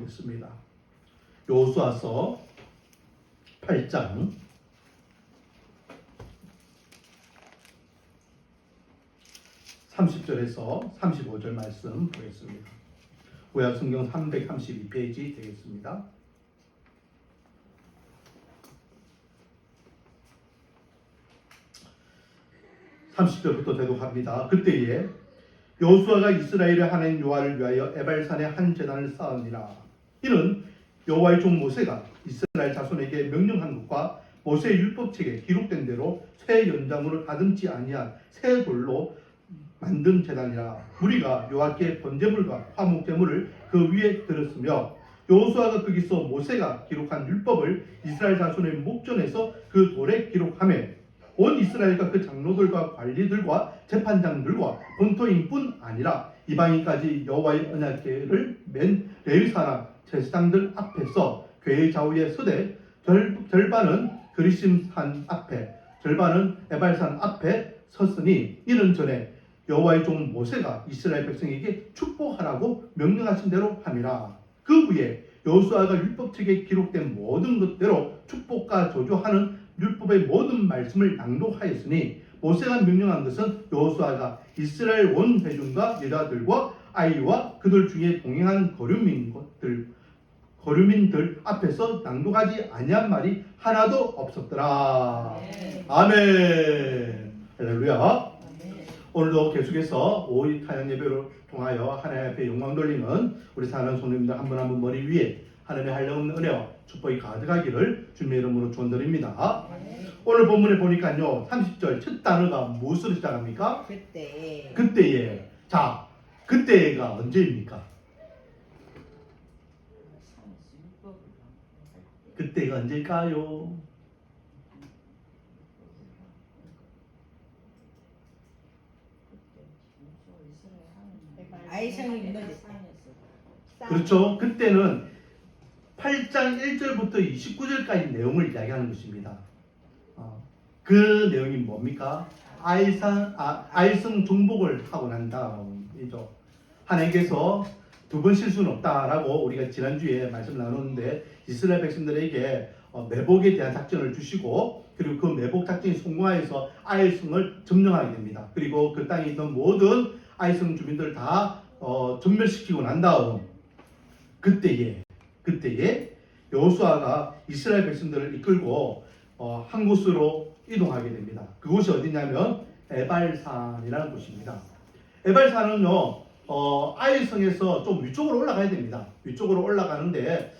보겠습니다. 여호수아서 8장 30절에서 35절 말씀 보겠습니다. 구약성경 332페이지 되겠습니다. 30절부터 대독합니다. 그때에 여호수아가 이스라엘의 하나님 여호와를 위하여 에발산에 한 제단을 쌓으니라. 이는 여호와의 종 모세가 이스라엘 자손에게 명령한 것과 모세의 율법책에 기록된 대로 새 연장으로 다듬지 아니한 새 돌로 만든 제단이라. 무리가 여호와께 번제물과 화목제물을 그 위에 드렸으며 여호수아가 거기서 모세가 기록한 율법을 이스라엘 자손의 목전에서 그 돌에 기록하며 온 이스라엘과 그 장로들과 관리들과 재판장들과 본토인뿐 아니라 이방인까지 여호와의 언약궤를 맨 레위 사람 제사장들 앞에서 궤의 좌우에 서되 절반은 그리심 산 앞에 절반은 에발산 앞에 섰으니 이는 전에 여호와의 종 모세가 이스라엘 백성에게 축복하라고 명령하신 대로 함이라. 그 후에 여호수아가 율법책에 기록된 모든 것대로 축복과 저주하는 율법의 모든 말씀을 낭독하였으니 모세가 명령한 것은 여호수아가 이스라엘 온 회중과 여자들과 아이와 그들 중에 동행한 거류민들 앞에서 낭독하지 아니한 말이 하나도 없었더라. 아멘. 할렐루야. 오늘도 계속해서 5일 타양 예배를 통하여 하나님 앞에 영광 돌리는 우리 사랑하는 성도님들 한 분 한 분 머리 위에 하나님의 한량없는 은혜와 축복이 가득하기를 주님의 이름으로 축원드립니다. 오늘 본문에 보니까요 30절 첫 단어가 무엇으로 시작합니까? 그때에. 자, 그때가 언제입니까? 그때가 언제일까요? 그렇죠. 그때는 8장 1절부터 29절까지 내용을 이야기하는 것입니다. 그 내용이 뭡니까? 아이성 정복을 하고 난 다음이죠. 하나님께서 두 번 실수는 없다라고 우리가 지난주에 말씀 나눴는데 이스라엘 백성들에게 매복에 대한 작전을 주시고 그리고 그 매복 작전이 성공하여서 아이성을 점령하게 됩니다. 그리고 그 땅에 있는 모든 아이성 주민들 다 전멸시키고 난 다음 그때에 여호수아가 이스라엘 백성들을 이끌고 한 곳으로 이동하게 됩니다. 그곳이 어디냐면 에발산이라는 곳입니다. 에발산은요 아이성에서 좀 위쪽으로 올라가야 됩니다. 위쪽으로 올라가는데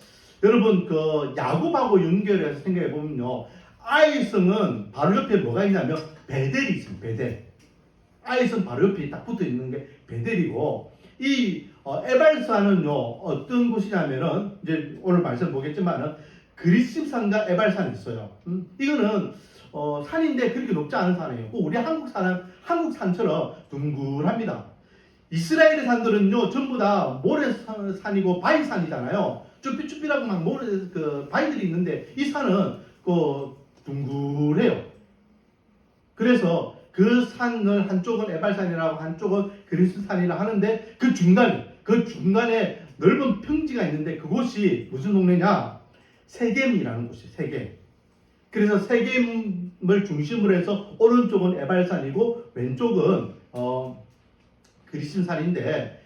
여러분 그 야곱하고 연결해서 생각해 보면요 아이성은 바로 옆에 뭐가 있냐면 베델이 있습니다. 베델. 아이성 바로 옆에 딱 붙어 있는 게 베델이고 이 에발산은요 어떤 곳이냐면은 이제 오늘 말씀 보겠지만은 그리심산과 에발산이 있어요. 이거는 산인데 그렇게 높지 않은 산이에요. 우리 한국 산처럼 둥글합니다. 이스라엘의 산들은요 전부 다 모래산이고 바위산이잖아요. 쭈삣쭈삣하고 막 모래 그 바위들이 있는데 이 산은 둥글해요. 그래서 그 산을 한쪽은 에발산이라고 한쪽은 그리스산이라 하는데 그 중간에 넓은 평지가 있는데 그곳이 무슨 동네냐? 세겜이라는 곳이에요. 세겜. 그래서 세겜을 중심으로 해서 오른쪽은 에발산이고 왼쪽은 그리심산인데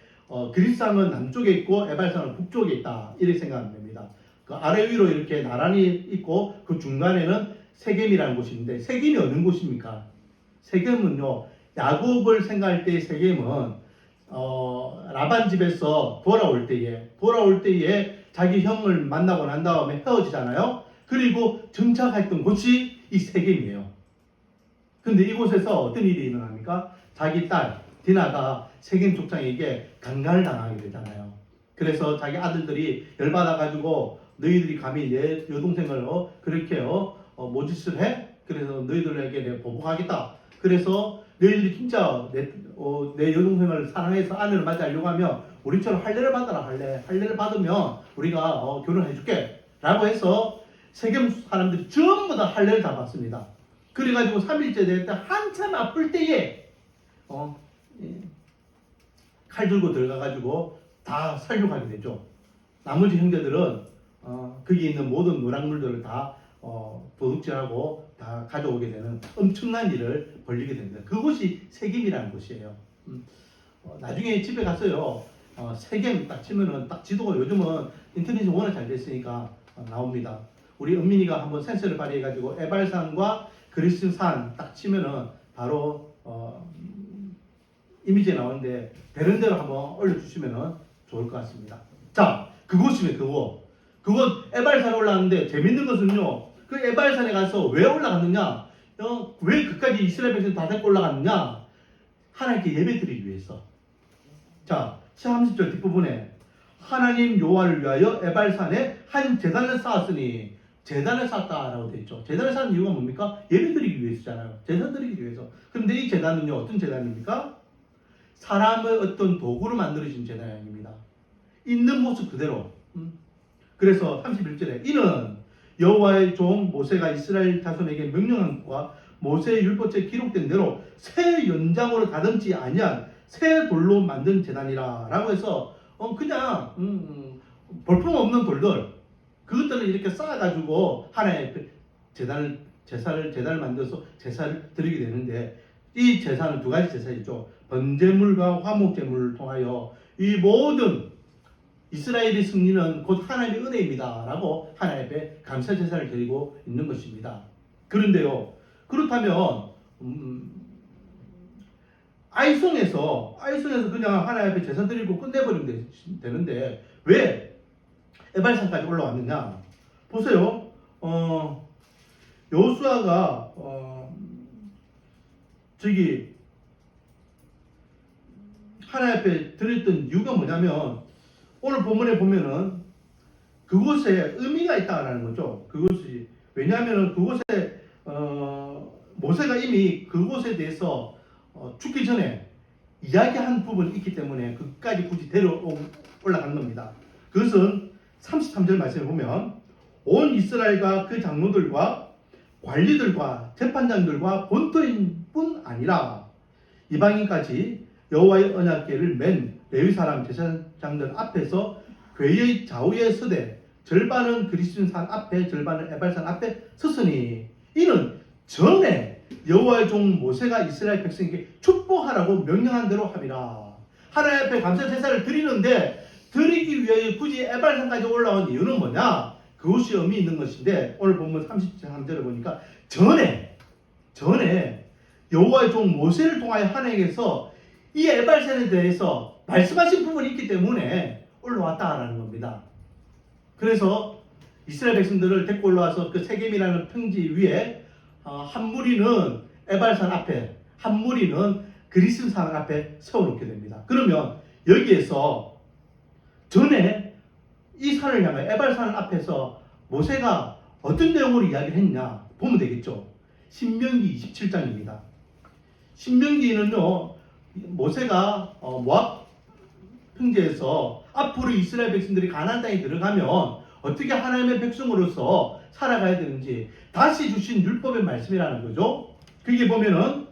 그리스산은 남쪽에 있고 에발산은 북쪽에 있다. 이렇게 생각하면 됩니다. 그 아래 위로 이렇게 나란히 있고 그 중간에는 세겜이라는 곳이 있는데 세겜이 어느 곳입니까? 세겜은요 야곱을 생각할 때 세겜은 라반 집에서 돌아올 때에 자기 형을 만나고 난 다음에 헤어지잖아요. 그리고 정착했던 곳이 이 세겜이에요. 근데 이곳에서 어떤 일이 일어납니까? 자기 딸 디나가 세겜 족장에게 강간을 당하게 되잖아요. 그래서 자기 아들들이 열받아가지고 너희들이 감히 내 여동생을 그렇게 모짓을 해? 그래서 너희들에게 내가 보복하겠다. 그래서 너희들이 진짜 내 여동생을 사랑해서 아내를 맞이하려고 하면 우리처럼 할례를 받아라. 할례를 받으면 우리가 결혼해줄게 라고 해서 세겜 사람들이 전부 다 할례를 다 받습니다. 그래가지고 3일째 될 때 한참 아플 때에 칼 들고 들어가가지고 다 살려가게 되죠. 나머지 형제들은 거기 있는 모든 노랑물들을 다 도둑질하고 다 가져오게 되는 엄청난 일을 벌리게 됩니다. 그곳이 세겜이라는 곳이에요. 나중에 집에 갔어요. 세겜 딱 치면은 딱 지도가 요즘은 인터넷이 워낙 잘 됐으니까 나옵니다. 우리 은민이가 한번 센서를 발휘해가지고 에발산과 그리스산 딱 치면은 바로 이미지에 나오는데 되는 대로 한번 올려주시면은 좋을 것 같습니다. 자, 그곳이면 그곳 에발산에 올라갔는데 재밌는 것은요. 그 에발산에 가서 왜 올라갔느냐? 왜 그까지 이스라엘 백성 다 데리고 올라갔느냐? 하나님께 예배드리기 위해서. 자, 30절 뒷부분에 하나님 여호와를 위하여 에발산에 한 제단을 쌓았으니 제단을 쌓았다라고 되어 있죠. 제단을 쌓은 이유가 뭡니까? 예배드리기 위해서잖아요. 제단 드리기 위해서. 그런데 이 제단은요, 어떤 제단입니까? 사람의 어떤 도구로 만들어진 제단이 아닙니다. 있는 모습 그대로. 그래서 31절에 이는 여호와의 종 모세가 이스라엘 자손에게 명령한 것과 모세의 율법책에 기록된 대로 새 연장으로 다듬지 아니한 새 돌로 만든 제단이라 라고 해서 그냥 볼품없는 돌들 그것들을 이렇게 쌓아가지고 하나의 제사를 만들어서 제사를 드리게 되는데 이 제사는 두 가지 제사이죠. 번제물과 화목제물을 통하여 이 모든 이스라엘의 승리는 곧 하나님의 은혜입니다. 라고 하나님 앞에 감사 제사를 드리고 있는 것입니다. 그런데요. 그렇다면 아이송에서 그냥 하나님 앞에 제사 드리고 끝내버리면 되는데 왜 에발산까지 올라왔느냐? 보세요. 여호수아가 저기 하나님 앞에 드렸던 이유가 뭐냐면 오늘 본문에 보면은 그곳에 의미가 있다라는 거죠. 그곳이 왜냐하면 그곳에 모세가 이미 그곳에 대해서 죽기 전에 이야기한 부분이 있기 때문에 그까지 굳이 올라간 겁니다. 그것은 33절 말씀에 보면 온 이스라엘과 그 장로들과 관리들과 재판장들과 본토인뿐 아니라 이방인까지 여호와의 언약궤를 맨 레위 사람 제사장들 앞에서 궤의 좌우에 서되 절반은 그리스도산 앞에 절반은 에발산 앞에 섰으니 이는 전에 여호와의 종 모세가 이스라엘 백성에게 축복하라고 명령한 대로 함이라. 하나님 앞에 감사 제사를 드리는데 드리기 위해 굳이 에발산까지 올라온 이유는 뭐냐? 그것이 의미 있는 것인데 오늘 본문 33절을 보니까 전에 여호와의 종 모세를 통하여 하나님께서 이 에발산에 대해서 말씀하신 부분이 있기 때문에 올라왔다라는 겁니다. 그래서 이스라엘 백성들을 데리고 올라와서 그 세겜이라는 평지 위에 한 무리는 에발산 앞에, 한 무리는 그리스산 앞에 세워놓게 됩니다. 그러면 여기에서 전에 이 산을 향해 에발산 앞에서 모세가 어떤 내용으로 이야기를 했냐 보면 되겠죠. 신명기 27장입니다. 신명기는요 모세가 모압 평지에서 앞으로 이스라엘 백성들이 가나안 땅에 들어가면 어떻게 하나님의 백성으로서 살아가야 되는지 다시 주신 율법의 말씀이라는 거죠. 거기 보면은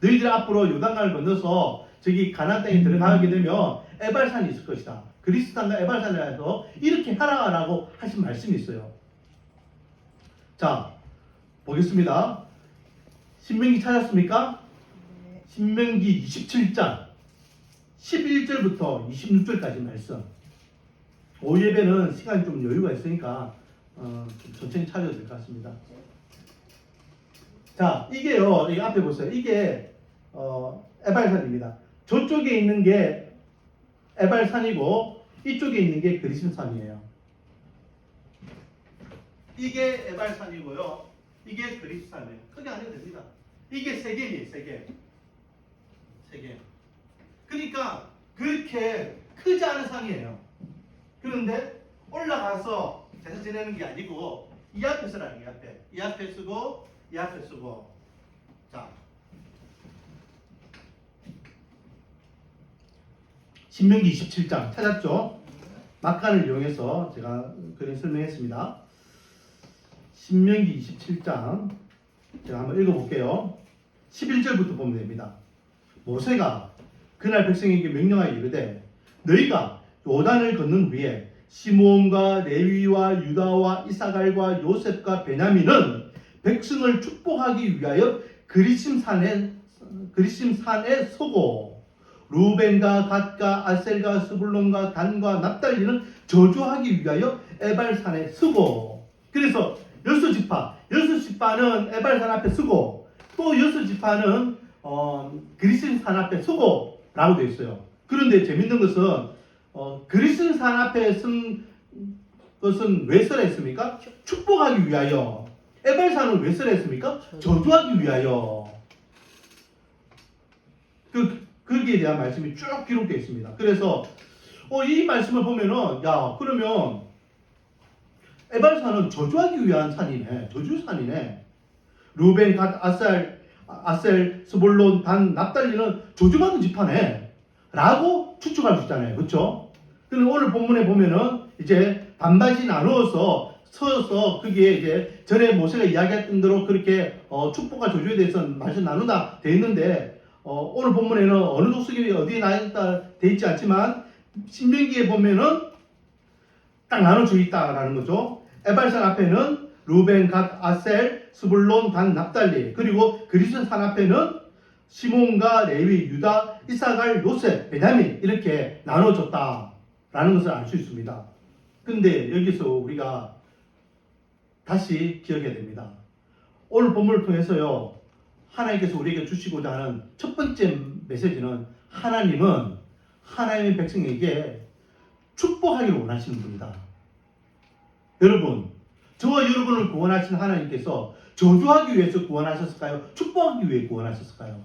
너희들 앞으로 요단강을 건너서 저기 가나안 땅에 들어가게 되면 에발산이 있을 것이다. 그리스산과 에발산이라서 이렇게 하라라고 하신 말씀이 있어요. 자, 보겠습니다. 신명기 찾았습니까? 신명기 27장 11절부터 26절까지 말씀. 오후 예배는 시간이 좀 여유가 있으니까 좀 천천히 찾아도 될 것 같습니다. 자, 이게요. 이 앞에 보세요. 이게 에발산입니다. 저쪽에 있는 게 에발산이고 이쪽에 있는 게 그리스산이에요. 이게 에발산이고요. 이게 그리스산이에요. 크게 안 해도 됩니다. 이게 세겜이에요. 세겜. 그러니까 그렇게 크지 않은 산이에요. 그런데 올라가서 제사 지내는 게 아니고 이 앞에 서라는 게 앞에. 이 앞에 쓰고 이 앞에 쓰고. 자, 신명기 27장 찾았죠? 막간을 이용해서 제가 그림 설명했습니다. 신명기 27장 제가 한번 읽어볼게요. 11절부터 보면 됩니다. 모세가 그날 백성에게 명령하여 이르되 너희가 요단을 걷는 후에 시므온과 레위와 유다와 이사갈과 요셉과 베냐민은 백성을 축복하기 위하여 그리심산에 서고 루벤과 갓과 아셀과 스불론과 단과 납달리는 저주하기 위하여 에발산에 서고. 그래서 여섯 지파는 에발산 앞에 서고 또 여섯 지파는 그리심산 앞에 서고 라고 되어 있어요. 그런데 재밌는 것은 그리심산 앞에 쓴 것은 왜 써라 했습니까? 축복하기 위하여. 에발산은 왜 써라 했습니까? 저주하기 위하여. 거기에 대한 말씀이 쭉 기록되어 있습니다. 그래서 이 말씀을 보면은 그러면 에발산은 저주하기 위한 산이네. 저주산이네. 루벤, 갓, 아셀, 스볼론, 단, 납달리는 저주받은 지파네. 라고 추측할 수 있잖아요. 그렇죠? 그럼 오늘 본문에 보면은 이제 반반씩 나누어서 서서 거기에 이제 전에 모세가 이야기했던 대로 그렇게 축복과 저주에 대해서 말씀 나눈다 돼 있는데 오늘 본문에는 어느 족속이 어디에 나있다 돼 있지 않지만 신명기에 보면은 딱 나눠져 있다라는 거죠. 에발산 앞에는 루벤, 갓, 아셀, 스불론, 단, 납달리 그리고 그리스산 앞에는 시몬과 레위, 유다, 이사갈, 요셉, 베냐민 이렇게 나눠졌다라는 것을 알 수 있습니다. 근데 여기서 우리가 다시 기억해야 됩니다. 오늘 본문을 통해서요. 하나님께서 우리에게 주시고자 하는 첫 번째 메시지는 하나님은 하나님의 백성에게 축복하기를 원하시는 분이다. 여러분, 저와 여러분을 구원하신 하나님께서 저주하기 위해서 구원하셨을까요? 축복하기 위해 구원하셨을까요?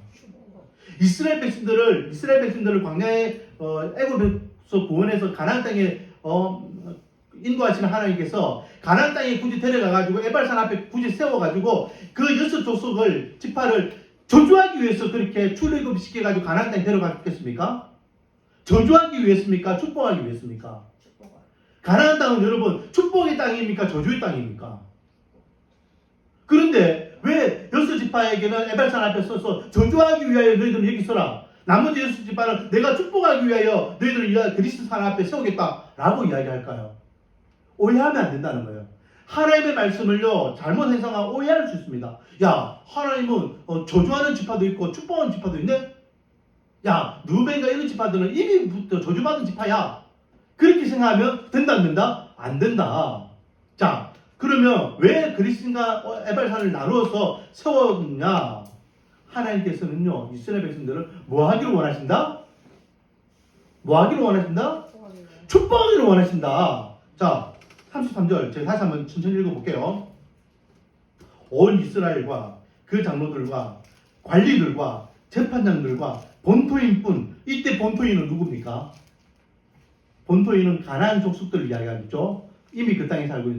이스라엘 백성들을 광야에 애굽에서 구원해서 가나안 땅에 인도하시는 하나님께서 가나안 땅에 굳이 데려가가지고 에발산 앞에 굳이 세워가지고 그 여섯 족속을 지파를 저주하기 위해서 그렇게 출애굽시켜가지고 가나안 땅에 데려갔겠습니까? 저주하기 위해습니까? 축복하기 위해습니까? 가나안 땅은 여러분 축복의 땅입니까? 저주의 땅입니까? 그런데 왜 여섯 지파에게는 에발산 앞에 서서 저주하기 위하여 너희들은 여기 서라. 나머지 여섯 지파는 내가 축복하기 위하여 너희들을 그리스도산 앞에 세우겠다라고 이야기할까요? 오해하면 안 된다는 거예요. 하나님의 말씀을요 잘못 해석하고 오해할 수 있습니다. 야, 하나님은 저주하는 지파도 있고 축복하는 지파도 있네. 야, 누벤과 이런 지파들은 이미부터 저주받은 지파야. 그렇게 생각하면 된다 안 된다? 안 된다. 자, 그러면 왜 그리스도인과 에발산을 나누어서 세웠느냐? 하나님께서는요 이스라엘 백성들을 뭐 하기를 원하신다? 뭐 하기를 원하신다? 축복하기를 원하신다. 자, 33절 제가 다시 한번 천천히 읽어볼게요. 온 이스라엘과 그 장로들과 관리들과 재판장들과 본토인뿐. 이때 본토인은 누굽니까? 본토인은 가나안 족속들을 이야기하겠죠. 이미 그 땅에 살고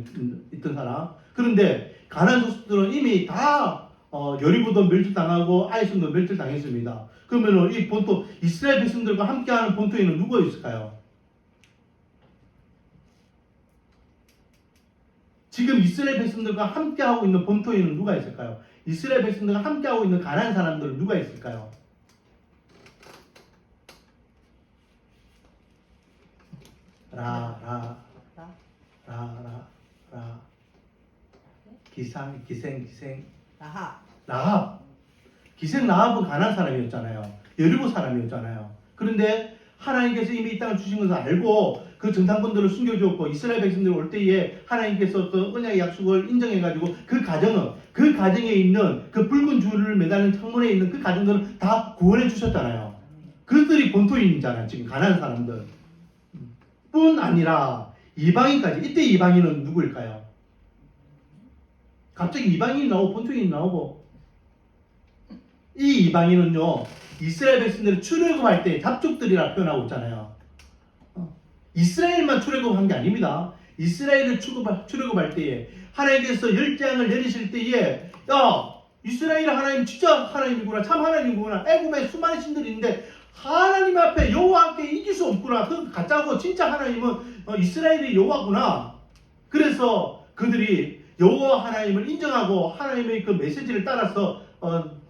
있던 사람. 그런데 가나안 족속들은 이미 다 여리고도 멸절당하고 아이성도 멸절당했습니다. 그러면 이 본토 이스라엘 백성들과 함께하는 본토인은 누가 있을까요? 지금 이스라엘 백성들과 함께하고 있는 본토인은 누가 있을까요? 이스라엘 백성들과 함께하고 있는 가나안 사람들은 누가 있을까요? 기생 라합. 기생 라합은 가나안 사람이었잖아요. 여리고 사람이었잖아요. 그런데 하나님께서 이미 이 땅을 주신 것을 알고 그 정탐꾼들을 숨겨주었고 이스라엘 백성들이 올 때에 하나님께서 그 언약의 약속을 인정해가지고 그 가정에 있는 그 붉은 줄을 매달린 창문에 있는 그 가정들은 다 구원해 주셨잖아요. 그들이 본토인이잖아요. 지금 가나안 사람들 뿐 아니라 이방인까지. 이때 이방인은 누구일까요? 갑자기 이방인이 나오고 본토인이 나오고. 이 이방인은요 이스라엘 백성들이 출애굽할 때 잡족들이라 표현하고 있잖아요. 이스라엘만 출애굽한 게 아닙니다. 이스라엘을 출애굽할 때에 하나님께서 열재앙을 내리실 때에 야, 이스라엘 하나님 진짜 하나님이구나, 참 하나님이구나. 애굽에 수많은 신들이 있는데 하나님 앞에 여호와께 이길 수 없구나. 그 가짜고 진짜 하나님은 이스라엘이 여호와구나. 그래서 그들이 여호와 하나님을 인정하고 하나님의 그 메시지를 따라서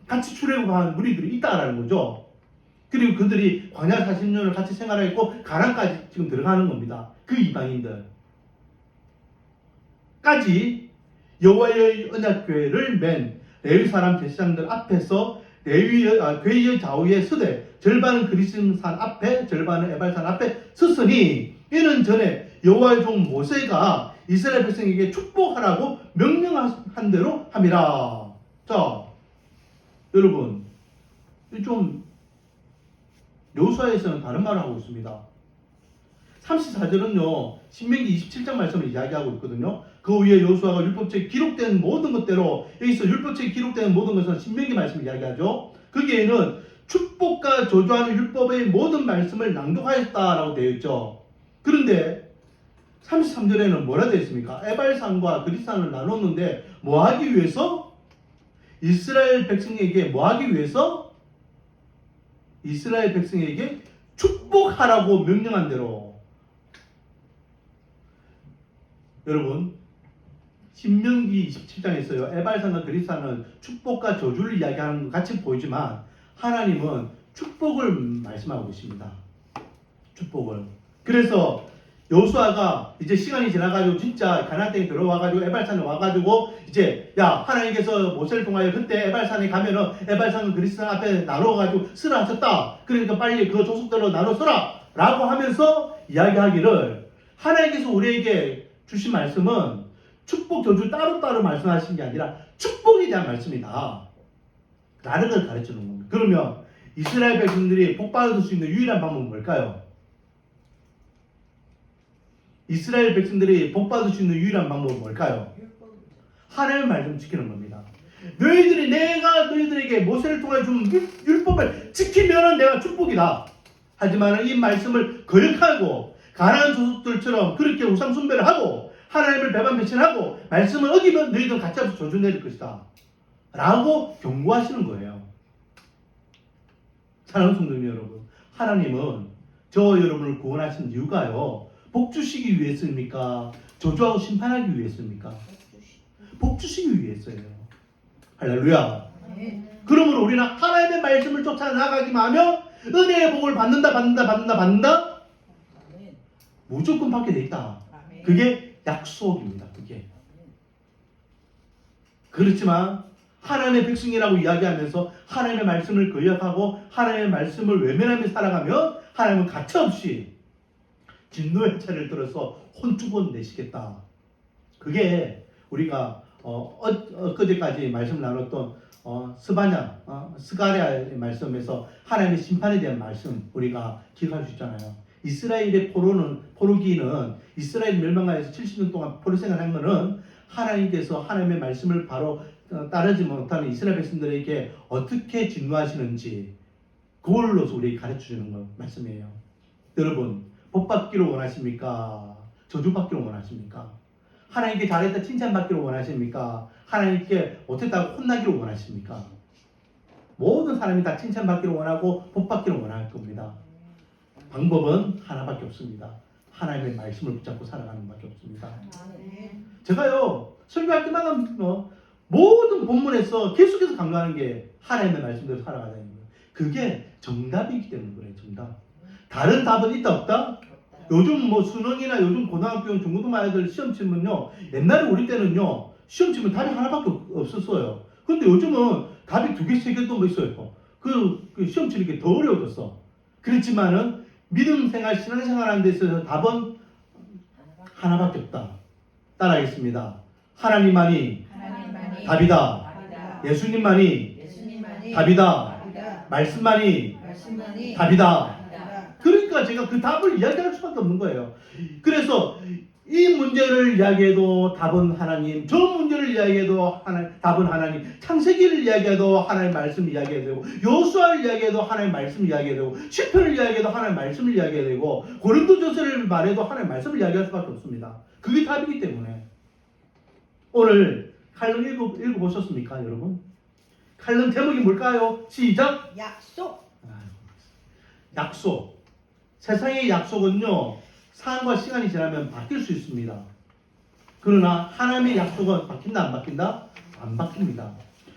같이 출애굽한 무리들이 있다라는 거죠. 그리고 그들이 광야 40년을 같이 생활했고 가나안까지 지금 들어가는 겁니다. 그 이방인들 까지 여호와의 언약궤를 맨 레위 사람 제사장들 앞에서 궤의 좌우에 서되 절반은 그리심산 앞에 절반은 에발산 앞에 섰으니 이는 전에 여호와의 종 모세가 이스라엘 백성에게 축복하라고 명령한 대로 함이라. 자, 여러분, 좀 여호수아에서는 다른 말을 하고 있습니다. 34절은요 신명기 27장 말씀을 이야기하고 있거든요. 그 위에 여호수아가 율법책에 기록된 모든 것대로, 여기서 율법책에 기록된 모든 것은 신명기 말씀을 이야기하죠. 거기에는 축복과 저주하는 율법의 모든 말씀을 낭독하였다라고 되어 있죠. 그런데 33절에는 뭐라 되어 있습니까? 에발산과 그리산을 나눴는데 뭐 하기 위해서? 이스라엘 백성에게 뭐 하기 위해서? 이스라엘 백성에게 축복하라고 명령한 대로. 여러분, 신명기 27장에서요 에발산과 그리산은 축복과 저주를 이야기하는 것 같이 보이지만 하나님은 축복을 말씀하고 계십니다. 축복을. 그래서 여호수아가 이제 시간이 지나가지고 진짜 가나안 땅에 들어와가지고 에발산에 와가지고 이제 야 하나님께서 모세를 통하여 그때 에발산에 가면은 에발산과 그리산 앞에 나눠가지고 쓰라 하셨다. 그러니까 빨리 그 족속대로 나눠 써라 라고 하면서 이야기하기를, 하나님께서 우리에게 주신 말씀은 축복 저주 따로따로 말씀하신 게 아니라 축복에 대한 말씀이다 라는 걸 가르치는 겁니다. 그러면 이스라엘 백성들이 복 받을 수 있는 유일한 방법은 뭘까요? 이스라엘 백성들이 복 받을 수 있는 유일한 방법은 뭘까요? 하나님의 말씀 지키는 겁니다. 내가 너희들에게 모세를 통해 준 율법을 지키면 내가 축복이다. 하지만 이 말씀을 거역하고 가나안 조속들처럼 그렇게 우상 숭배를 하고 하나님을 배반 배신하고 말씀을 어기면 너희들 같이 앞서 저주 내릴 것이다 라고 경고하시는 거예요. 사랑하는 성도 여러분, 하나님은 저 여러분을 구원하신 이유가요 복 주시기 위해서입니까? 저주하고 심판하기 위해서입니까? 복 주시기 위해서예요. 할렐루야. 그러므로 우리는 하나님의 말씀을 쫓아 나가기만 하면 은혜의 복을 받는다. 무조건 받게 돼 있다. 그게 약속입니다. 그게. 그렇지만 하나님의 백성이라고 이야기하면서 하나님의 말씀을 거역하고 하나님의 말씀을 외면하며 살아가면 하나님은 가차없이 진노의 차를 들어서 혼주곤 내시겠다. 그게 우리가 그제까지 말씀 나눴던 스가랴의 말씀에서 하나님의 심판에 대한 말씀 우리가 기억할 수 있잖아요. 이스라엘의 포로기는 이스라엘 멸망하여서 70년 동안 포로 생활한 것은 하나님께서 하나님의 말씀을 바로 따르지 못하는 이스라엘 백성들에게 어떻게 진노하시는지 그걸로서 우리에게 가르쳐주는 말씀이에요. 여러분, 복 받기를 원하십니까? 저주 받기를 원하십니까? 하나님께 잘했다 칭찬받기를 원하십니까? 하나님께 못했다고 혼나기를 원하십니까? 모든 사람이 다 칭찬받기를 원하고 복 받기를 원할 겁니다. 방법은 하나밖에 없습니다. 하나님의 말씀을 붙잡고 살아가는 것밖에 없습니다. 제가요 설교할 때마다 모든 본문에서 계속해서 강조하는 게 하나님의 말씀대로 살아가자는 거예요. 그게 정답이기 때문에 그래요. 정답. 다른 답은 있다 없다? 요즘 수능이나 요즘 고등학교 중고등 아이들 시험 치면요 옛날에 우리 때는요 시험 치면 답이 하나밖에 없었어요. 근데 요즘은 답이 2개, 3개도 있어요. 그 시험 치는 게 더 어려워졌어. 그렇지만은 믿음 생활, 신앙생활 하는 데 있어서 답은 하나밖에 없다. 따라하겠습니다. 하나님만이 답이다. 예수님만이 답이다. 말씀만이 답이다. 그러니까 제가 그 답을 이야기할 수밖에 없는 거예요. 그래서 이 문제를 이야기해도 답은 하나님, 저 문제를 이야기해도 답은 하나님, 창세기를 이야기해도 하나님 말씀 이야기해야 되고, 여호수아를 이야기해도 하나님 말씀 이야기해야 되고, 시편을 이야기해도 하나님 말씀을 이야기해야 되고, 고린도전서를 말해도 하나님 말씀을 이야기할 수밖에 없습니다. 그게 답이기 때문에. 오늘 칼럼 읽어보셨습니까, 여러분? 칼럼 제목이 뭘까요? 시작! 약속. 세상의 약속은요 상황과 시간이 지나면 바뀔 수 있습니다. 그러나 하나님의 약속은 바뀐다 안 바뀐다? 안 바뀝니다.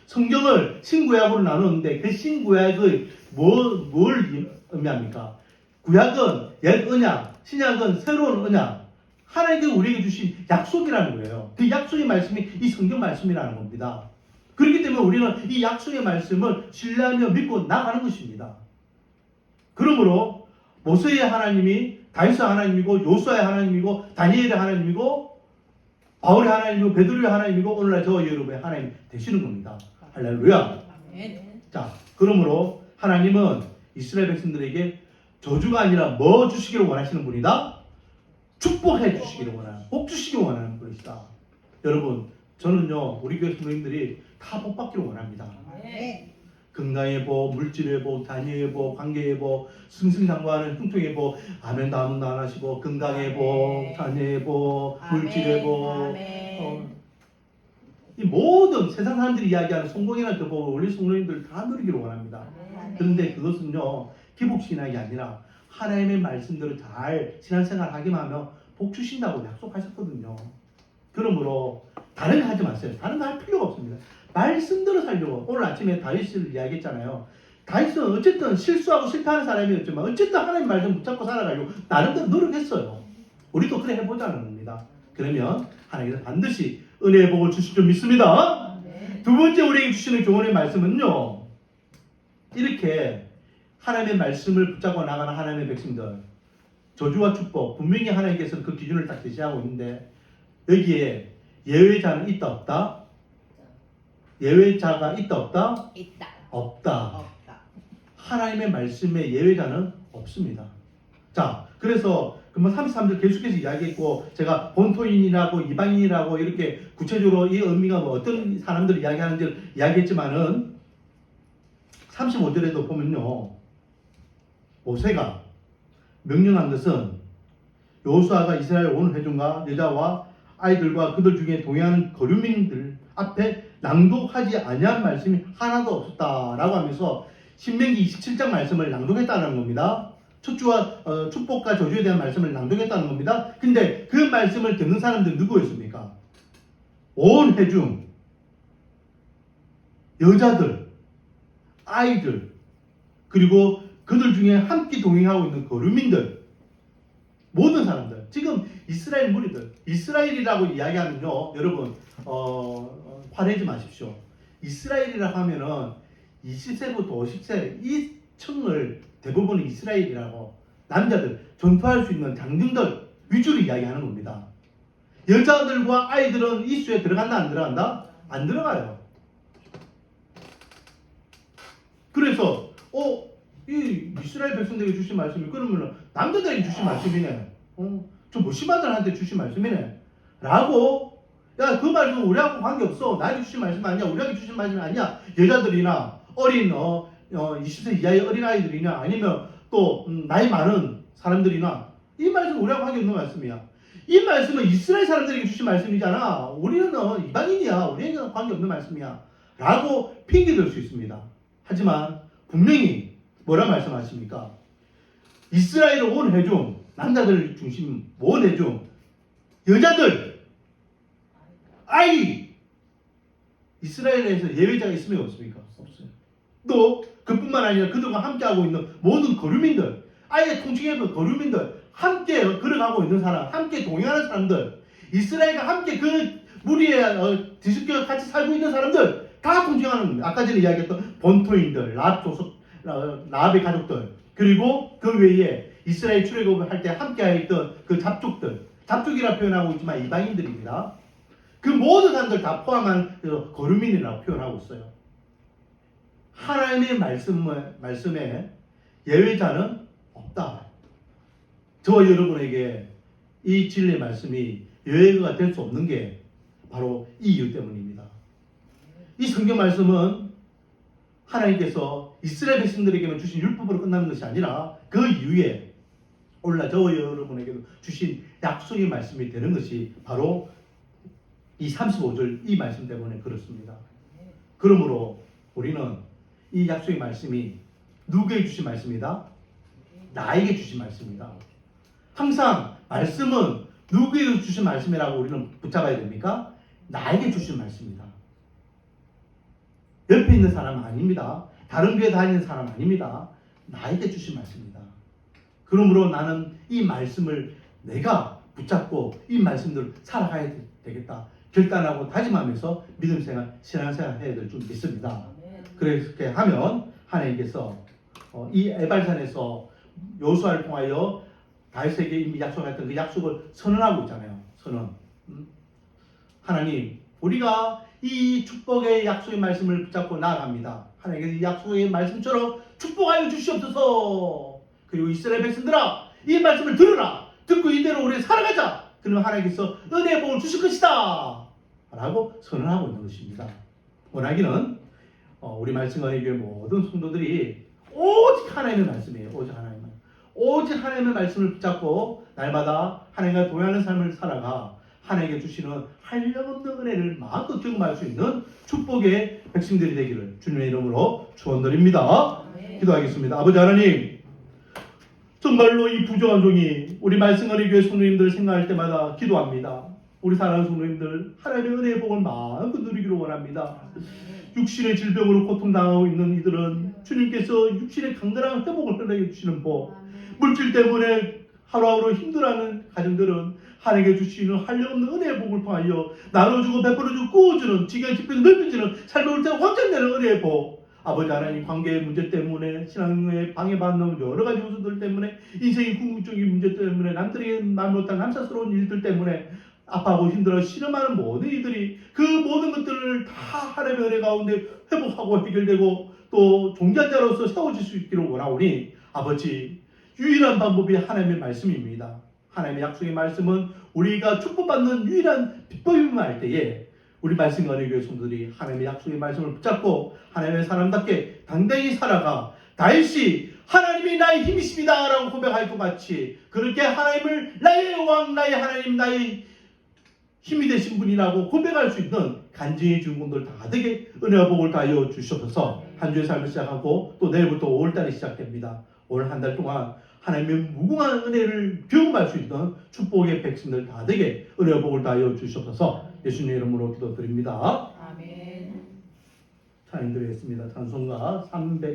성경을 신구약으로 나누는데 그 신구약의 뭘 의미합니까? 구약은 옛 언약, 신약은 새로운 언약. 하나님께서 우리에게 주신 약속이라는 거예요. 그 약속의 말씀이 이 성경 말씀이라는 겁니다. 그렇기 때문에 우리는 이 약속의 말씀을 신뢰하며 믿고 나가는 것입니다. 그러므로 모세의 하나님이 다윗의 하나님이고 요수아의 하나님이고 다니엘의 하나님이고 바울의 하나님이고 베드로의 하나님이고 오늘날 저와 여러분의 하나님 되시는 겁니다. 할렐루야. 자, 그러므로 하나님은 이스라엘 백성들에게 저주가 아니라 뭐 주시기를 원하시는 분이다? 축복해 주시기를 원하는, 복 주시기를 원하는 분이시다. 여러분, 저는요, 우리 교회 성도님들이 다 복 받기를 원합니다. 건강의 복, 물질의 복, 자녀의 복, 관계의 복, 승승장구하는 형통의 복, 아멘도 아멘도 안 하시고 건강의 복, 자녀의 복, 물질의 복, 이 모든 세상 사람들이 이야기하는 성공이나 그 복을 우리 성도님들 다 누리기를 원합니다. 그런데 그것은요, 기복신학이 아니라 하나님의 말씀대로 잘 신앙생활 하기만 하면 복 주신다고 약속하셨거든요. 그러므로 다른 거 하지 마세요. 다른 거 할 필요가 없습니다. 말씀대로 살려고. 오늘 아침에 다윗을 이야기했잖아요. 다윗은 어쨌든 실수하고 실패하는 사람이었지만 어쨌든 하나님 말씀 붙잡고 살아가지고 나름대로 노력했어요. 우리도 그래 해보자는 겁니다. 그러면 하나님께서 반드시 은혜의 복을 주실 줄 믿습니다. 두 번째 우리에게 주시는 교훈의 말씀은요, 이렇게 하나님의 말씀을 붙잡고 나가는 하나님의 백성들, 저주와 축복, 분명히 하나님께서 그 기준을 딱 제시하고 있는데 여기에 예외자는 있다 없다? 예외자가 있다 없다? 있다. 없다. 하나님의 말씀에 예외자는 없습니다. 자, 그래서 그러면 33절 계속해서 이야기했고, 제가 본토인이라고 이방인이라고 이렇게 구체적으로 이 의미가 뭐 어떤 사람들 이야기하는지 이야기했지만은 35절에도 보면요, 모세가 명령한 것은 여호수아가 이스라엘 온 회중과 여자와 아이들과 그들 중에 동행하는 거류민들 앞에 낭독하지 아니한 말씀이 하나도 없었다라고 하면서 신명기 27장 말씀을 낭독했다는 겁니다. 척주와 축복과 저주에 대한 말씀을 낭독했다는 겁니다. 근데 그 말씀을 듣는 사람들이 누구였습니까? 온 회중, 여자들, 아이들, 그리고 그들 중에 함께 동행하고 있는 거류민들, 모든 사람들, 지금 이스라엘 무리들, 이스라엘이라고 이야기하면요, 여러분 화내지 마십시오. 이스라엘이라고 하면은 20세부터 50세 이 층을 대부분 이스라엘이라고, 남자들, 전투할 수 있는 장정들 위주로 이야기하는 겁니다. 여자들과 아이들은 이 수에 들어간다 안 들어간다? 안 들어가요. 그래서 이 이스라엘 백성들에게 주신 말씀이 그러면 남자들에게 주신 말씀이네. 저 무시반들한테 주신 말씀이네. 라고, 야, 그 말씀은 우리하고 관계없어. 나에게 주신 말씀 아니야. 우리에게 주신 말씀이 아니야. 여자들이나 어린 20세 이하의 어린아이들이나 아니면 또 나이 많은 사람들이나 이 말씀은 우리하고 관계없는 말씀이야. 이 말씀은 이스라엘 사람들에게 주신 말씀이잖아. 우리는 이방인이야. 우리에게는 관계없는 말씀이야. 라고 핑계댈 수 있습니다. 하지만 분명히 뭐라 말씀하십니까? 이스라엘 온 회중, 남자들 중심 온 회중, 여자들, 아이, 이스라엘에서 예외자가 있습니까? 없습니까? 없어요. 또 그뿐만 아니라 그들과 함께하고 있는 모든 거류민들, 아예 통칭해서 거류민들, 함께 걸어가고 있는 사람, 함께 동행하는 사람들, 이스라엘과 함께 그 무리에 뒤섞여 같이 살고 있는 사람들 다 통칭하는 겁니다. 아까 전에 이야기했던 본토인들, 라합의 가족들, 그리고 그 외에 이스라엘 출애굽을 할 때 함께했던 그 잡족들, 잡족이라 표현하고 있지만 이방인들입니다. 그 모든 사람들 다 포함한 거류민이라고 표현하고 있어요. 하나님의 말씀에 예외자는 없다. 저와 여러분에게 이 진리의 말씀이 예외가 될 수 없는 게 바로 이 이유 때문입니다. 이 성경 말씀은 하나님께서 이스라엘 백성들에게만 주신 율법으로 끝나는 것이 아니라 그 이후에 오늘날 저와 여러분에게도 주신 약속의 말씀이 되는 것이 바로 이 35절 이 말씀 때문에 그렇습니다. 그러므로 우리는 이 약속의 말씀이 누구에게 주신 말씀이다? 나에게 주신 말씀이다. 항상 말씀은 누구에게 주신 말씀이라고 우리는 붙잡아야 됩니까? 나에게 주신 말씀이다. 옆에 있는 사람 아닙니다. 다른 교회 다니는 사람 아닙니다. 나에게 주신 말씀입니다. 그러므로 나는 이 말씀을 내가 붙잡고 이 말씀대로 살아가야 되겠다 결단하고 다짐하면서 믿음생활, 신앙생활 해야 될 줄 믿습니다. 그렇게 하면 하나님께서 이 에발산에서 여호수아를 통하여 다윗에게 이미 약속했던 그 약속을 선언하고 있잖아요. 선언. 하나님, 우리가 이 축복의 약속의 말씀을 붙잡고 나아갑니다. 하나님께서 이 약속의 말씀처럼 축복하여 주시옵소서. 그리고 이스라엘 백성들아, 이 말씀을 들으라. 듣고 이대로 우리 살아가자. 그러면 하나님께서 은혜의 복을 주실 것이다 라고 선언하고 있는 것입니다. 원하기는 우리 말씀관의 교회 모든 성도들이 오직 하나님의 말씀이에요. 오직 하나님의 말씀을 붙잡고 날마다 하나님과 동행하는 삶을 살아가 하나님께 주시는 한량없는 은혜를 마음껏 경험할 수 있는 축복의 백성들이 되기를 주님의 이름으로 축원드립니다. 기도하겠습니다. 아버지 하나님, 정말로 이 부족한 종이 우리 말씀관의 교회 성도님들 생각할 때마다 기도합니다. 우리 사랑하는 성도님들 하나님의 은혜의 복을 마음껏 누리기를 원합니다. 육신의 질병으로 고통당하고 있는 이들은 주님께서 육신의 강건한 회복을 허락해 주시는 복, 물질 때문에 하루하루 힘들어하는 가정들은 하나님께 주시는 한량없는 은혜의 복을 통하여 나눠주고 베풀어주고 꾸어주는 지경 깊이 넓혀지는 삶을 올 때 확장되는 은혜의 복. 아버지 하나님, 관계의 문제 때문에 신앙에 방해받는 여러 가지 요소들 때문에 인생의 궁극적인 문제 때문에 남들에게 말 못한 남사스러운 일들 때문에 아파하고 힘들어 씨름하는 모든 이들이 그 모든 것들을 다 하나님의 은혜 가운데 회복하고 해결되고 또 종자자로서 세워질 수 있기를 원하오니 아버지, 유일한 방법이 하나님의 말씀입니다. 하나님의 약속의 말씀은 우리가 축복받는 유일한 비법임을 알 때에 우리 말씀관의 교회 성도들이 하나님의 약속의 말씀을 붙잡고 하나님의 사람답게 당당히 살아가 다윗이 하나님이 나의 힘이십니다 라고 고백할 것 같이 그렇게 하나님을 나의 왕, 나의 하나님, 나의 힘이 되신 분이라고 고백할 수 있는 간증의 주인공들 다 되게 은혜와 복을 다하여 주시옵소서. 한 주의 삶을 시작하고 또 내일부터 5월달이 시작됩니다. 올 한 달 동안 하나님의 무궁한 은혜를 경험할 수 있는 축복의 백성들 다 되게 은혜와 복을 다하여 주시옵소서. 예수님의 이름으로 기도드립니다. 아멘. 찬양 드리겠습니다. 찬송가 300